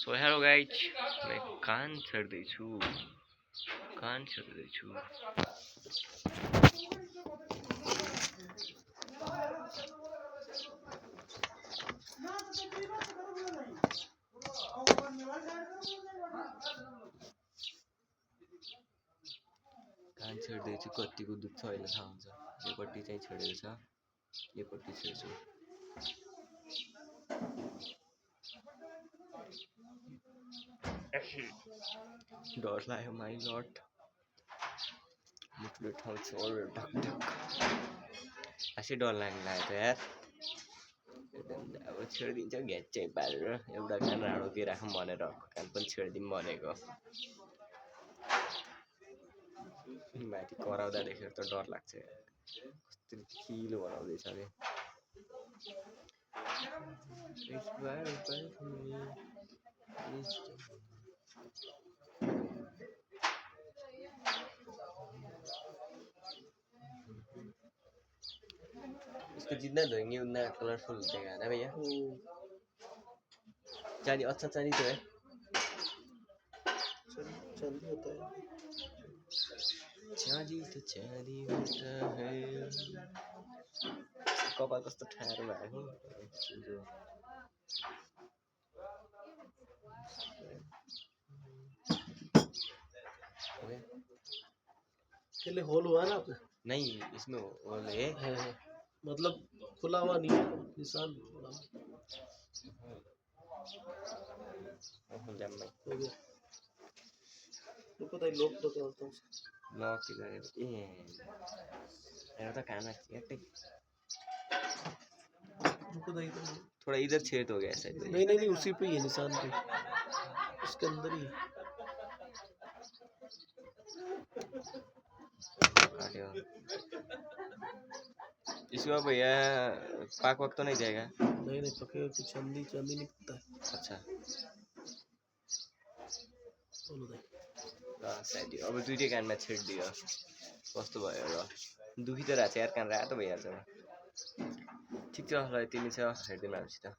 So hello guys, मैं कान छर्दैछु। कान छर्दैछु। कान छर्दैछु, कतिको दुख्छ अहिले थाहा हुन्छ। योपट्टि चाहिँ छेडेको छ, योपट्टि छेड्छु। डर लाग्यो, माइ लर्ड। मुटुले ठाउँ छोड्यो ढकढक। खासै डर लाग्ने लाग्यो त यार। अब छेडिदिन्छ घ्याच्चै पारेर। एउटा कान राडो के राखौँ भनेर अर्को कान पनि छेडिदिउँ भनेको। माथि कराउँदा देखेर त डर लाग्छ। कस्तो खिलो बनाउँदैछ अरे। इसको जितना धोएंगे उतना कलरफुल दिखेगा ना भैया। चांदी अच्छा चांदी तो है। चांदी होता है। चांदी तो चांदी होता है। कपाल कस्तो ठाडो भएको। के लिए होल हुआ ना आपने? नहीं, इसमें होल है। मतलब खुला हुआ नहीं है, निशान खुला हो गया। रुको तो लॉक तो करता हूँ। लॉक इधर ए मेरा तो कान है। रुको तो इधर थोड़ा इधर छेद हो गया शायद। नहीं उसी पे ही है, निशान पे, उसके अंदर ही काटियो। इसमें भैया पाक वक्त तो नहीं जाएगा? नहीं पके तो चांदी नहीं पकता है। अच्छा बोलो भाई। साइड अब दुईटै कानमा छेडिदियो। कस्तो भयो र? दुखी त रहेछ यार, कान रातो भइहाल्छ। ठिक छ ल, यति नै छ। हेरिदिनु हामीसित।